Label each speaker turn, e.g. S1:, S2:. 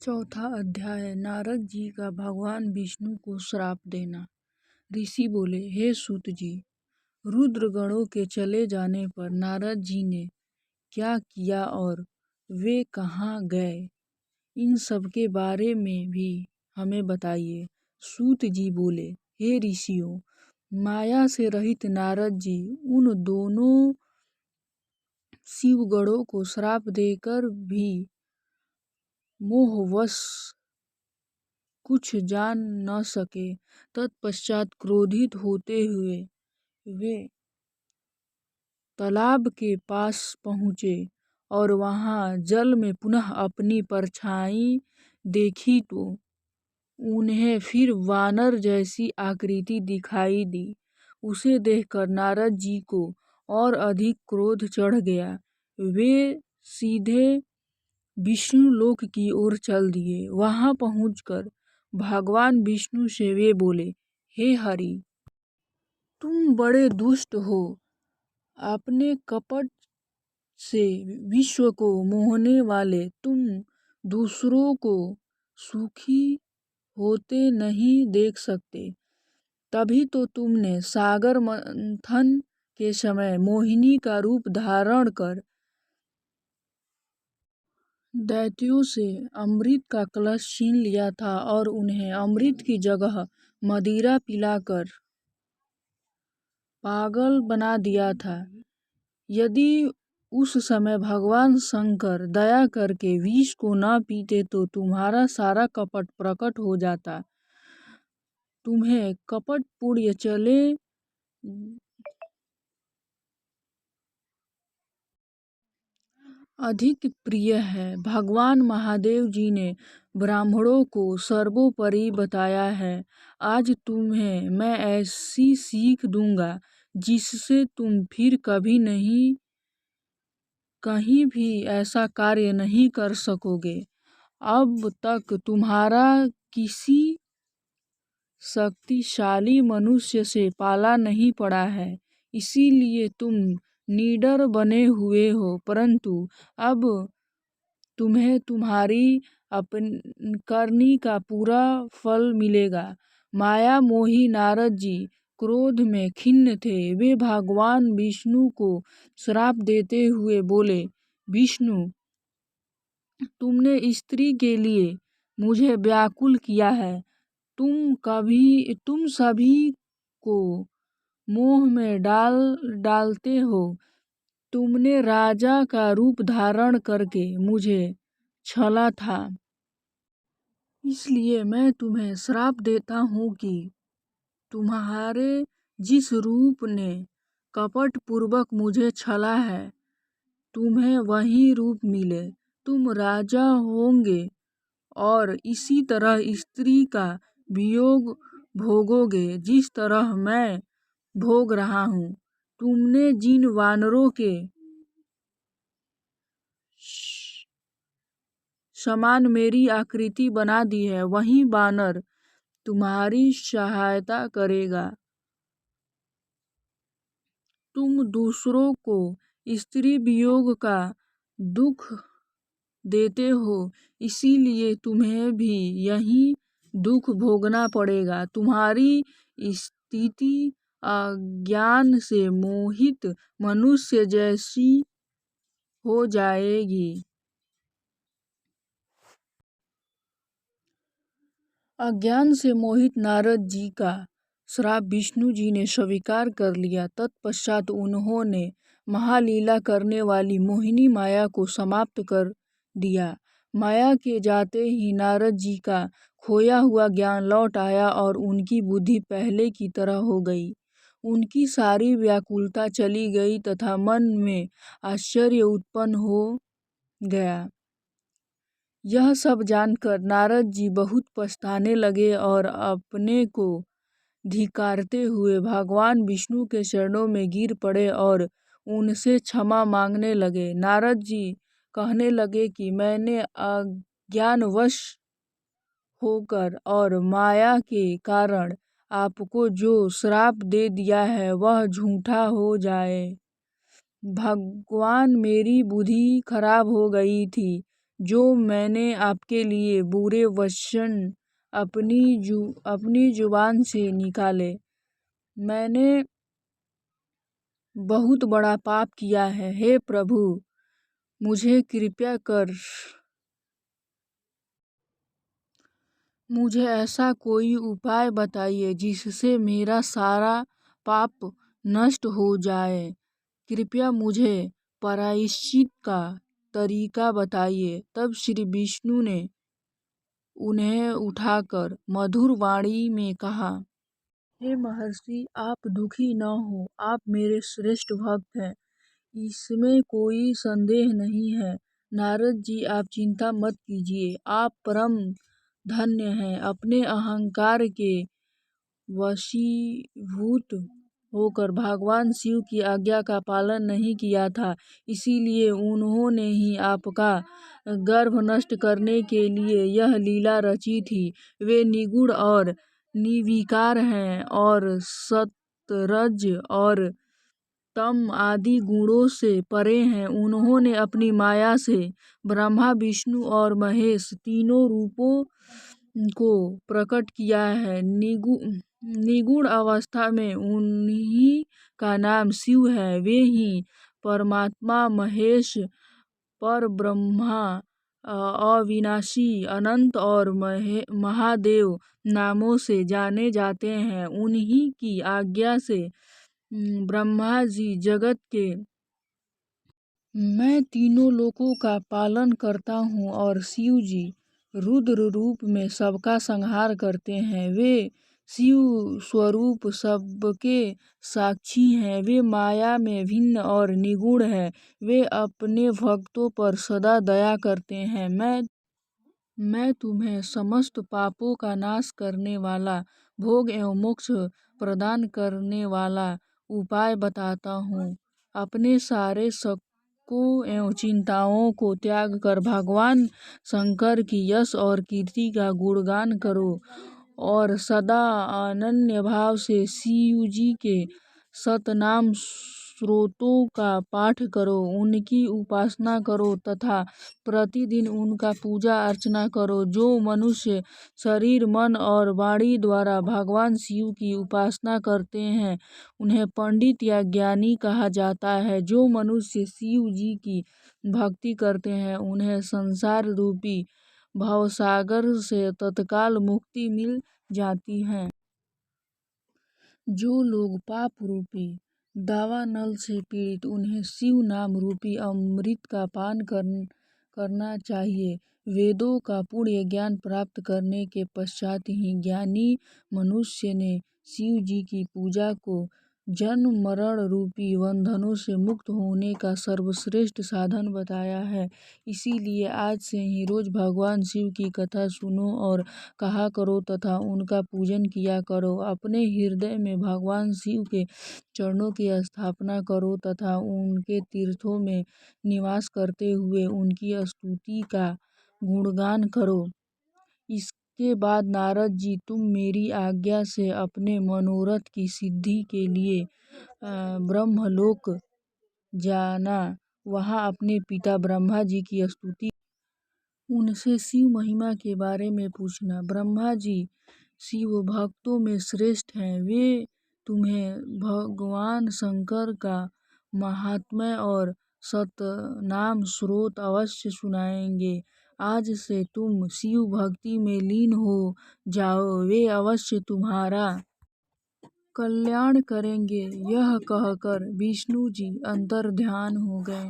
S1: चौथा अध्याय नारद जी का भगवान विष्णु को श्राप देना। ऋषि बोले, हे सूत जी, रुद्र गणों के चले जाने पर नारद जी ने क्या किया और वे कहाँ गए, इन सब के बारे में भी हमें बताइए। सूत जी बोले, हे ऋषियों, माया से रहित नारद जी उन दोनों शिवगणों को श्राप देकर भी मोहवश कुछ जान न सके। तत्पश्चात क्रोधित होते हुए वे तालाब के पास पहुँचे और वहां जल में पुनः अपनी परछाई देखी तो उन्हें फिर वानर जैसी आकृति दिखाई दी। उसे देखकर नारद जी को और अधिक क्रोध चढ़ गया। वे सीधे विष्णु लोक की ओर चल दिए। वहां पहुंचकर भगवान विष्णु से वे बोले, हे हरि, तुम बड़े दुष्ट हो। अपने कपट से विश्व को मोहने वाले तुम दूसरों को सुखी होते नहीं देख सकते। तभी तो तुमने सागर मंथन के समय मोहिनी का रूप धारण कर दैत्यों से अमृत का कलश छीन लिया था और उन्हें अमृत की जगह मदिरा पिलाकर पागल बना दिया था। यदि उस समय भगवान शंकर दया करके विष को न पीते तो तुम्हारा सारा कपट प्रकट हो जाता। तुम्हें कपट पुण्य चले अधिक प्रिय है। भगवान महादेव जी ने ब्राह्मणों को सर्वोपरि बताया है। आज तुम्हें मैं ऐसी सीख दूंगा जिससे तुम फिर कभी नहीं कहीं भी ऐसा कार्य नहीं कर सकोगे। अब तक तुम्हारा किसी शक्तिशाली मनुष्य से पाला नहीं पड़ा है, इसीलिए तुम निडर बने हुए हो। परंतु अब तुम्हें तुम्हारी अपनी करनी का पूरा फल मिलेगा। माया मोही नारद जी क्रोध में खिन्न थे। वे भगवान विष्णु को श्राप देते हुए बोले, विष्णु, तुमने स्त्री के लिए मुझे व्याकुल किया है। तुम सभी को मोह में डालते हो। तुमने राजा का रूप धारण करके मुझे छला था। इसलिए मैं तुम्हें श्राप देता हूँ कि तुम्हारे जिस रूप ने कपट पूर्वक मुझे छला है, तुम्हें वही रूप मिले। तुम राजा होंगे और इसी तरह स्त्री का वियोग भोगोगे जिस तरह मैं भोग रहा हूँ। तुमने जिन वानरों के समान मेरी आकृति बना दी है, वही वानर तुम्हारी सहायता करेगा। तुम दूसरों को स्त्री वियोग का दुख देते हो, इसीलिए तुम्हें भी यही दुख भोगना पड़ेगा। तुम्हारी स्थिति अज्ञान से मोहित मनुष्य जैसी हो जाएगी। अज्ञान से मोहित नारद जी का श्राप विष्णु जी ने स्वीकार कर लिया। तत्पश्चात उन्होंने महालीला करने वाली मोहिनी माया को समाप्त कर दिया। माया के जाते ही नारद जी का खोया हुआ ज्ञान लौट आया और उनकी बुद्धि पहले की तरह हो गई। उनकी सारी व्याकुलता चली गई तथा मन में आश्चर्य उत्पन्न हो गया। यह सब जानकर नारद जी बहुत पछताने लगे और अपने को धिक्कारते हुए भगवान विष्णु के चरणों में गिर पड़े और उनसे क्षमा मांगने लगे। नारद जी कहने लगे कि मैंने अज्ञानवश होकर और माया के कारण आपको जो श्राप दे दिया है वह झूठा हो जाए। भगवान, मेरी बुद्धि खराब हो गई थी, जो मैंने आपके लिए बुरे वचन अपनी जुबान से निकाले। मैंने बहुत बड़ा पाप किया है। हे प्रभु, मुझे कृपया कर मुझे ऐसा कोई उपाय बताइए जिससे मेरा सारा पाप नष्ट हो जाए। कृपया मुझे प्रायश्चित का तरीका बताइए। तब श्री विष्णु ने उन्हें उठाकर मधुर वाणी में कहा, हे महर्षि, आप दुखी न हो। आप मेरे श्रेष्ठ भक्त हैं, इसमें कोई संदेह नहीं है। नारद जी, आप चिंता मत कीजिए। आप परम धन्य हैं। अपने अहंकार के वशीभूत होकर भगवान शिव की आज्ञा का पालन नहीं किया था, इसीलिए उन्होंने ही आपका गर्भ नष्ट करने के लिए यह लीला रची थी। वे निगुण और निर्विकार हैं और सतरज और तम आदि गुणों से परे हैं। उन्होंने अपनी माया से ब्रह्मा, विष्णु और महेश तीनों रूपों को प्रकट किया है। निगुण अवस्था में उन्हीं का नाम शिव है। वे ही परमात्मा, महेश, पर ब्रह्मा, अविनाशी, अनंत और महादेव नामों से जाने जाते हैं। उन्हीं की आज्ञा से ब्रह्मा जी जगत के मैं तीनों लोकों का पालन करता हूँ और शिव जी रुद्र रूप में सबका संहार करते हैं। वे शिव स्वरूप सबके साक्षी हैं। वे माया में भिन्न और निगुण हैं। वे अपने भक्तों पर सदा दया करते हैं। मैं तुम्हें समस्त पापों का नाश करने वाला, भोग एवं मोक्ष प्रदान करने वाला उपाय बताता हूँ। अपने सारे शकों एवं चिंताओं को त्याग कर भगवान शंकर की यश और कीर्ति का गुणगान करो और सदा अनन्य भाव से शिव जी के सतनाम स्तोत्रों का पाठ करो, उनकी उपासना करो तथा प्रतिदिन उनका पूजा अर्चना करो। जो मनुष्य शरीर, मन और वाणी द्वारा भगवान शिव की उपासना करते हैं, उन्हें पंडित या ज्ञानी कहा जाता है। जो मनुष्य शिव जी की भक्ति करते हैं, उन्हें संसार रूपी भवसागर से तत्काल मुक्ति मिल जाती है। जो लोग पाप रूपी दावानल से पीड़ित, उन्हें शिव नाम रूपी अमृत का पान करना चाहिए। वेदों का पुण्य ज्ञान प्राप्त करने के पश्चात ही ज्ञानी मनुष्य ने शिव जी की पूजा को जन्म मरण रूपी बंधनों से मुक्त होने का सर्वश्रेष्ठ साधन बताया है। इसीलिए आज से ही रोज भगवान शिव की कथा सुनो और कहा करो तथा उनका पूजन किया करो। अपने हृदय में भगवान शिव के चरणों की स्थापना करो तथा उनके तीर्थों में निवास करते हुए उनकी स्तुति का गुणगान करो। इसके बाद नारद जी, तुम मेरी आज्ञा से अपने मनोरथ की सिद्धि के लिए ब्रह्मलोक जाना। वहाँ अपने पिता ब्रह्मा जी की स्तुति, उनसे शिव महिमा के बारे में पूछना। ब्रह्मा जी शिव भक्तों में श्रेष्ठ हैं। वे तुम्हें भगवान शंकर का महात्म्य और सतनाम स्रोत अवश्य सुनाएंगे। आज से तुम शिव भक्ति में लीन हो जाओ, वे अवश्य तुम्हारा कल्याण करेंगे। यह कहकर विष्णु जी अंतर्ध्यान हो गए।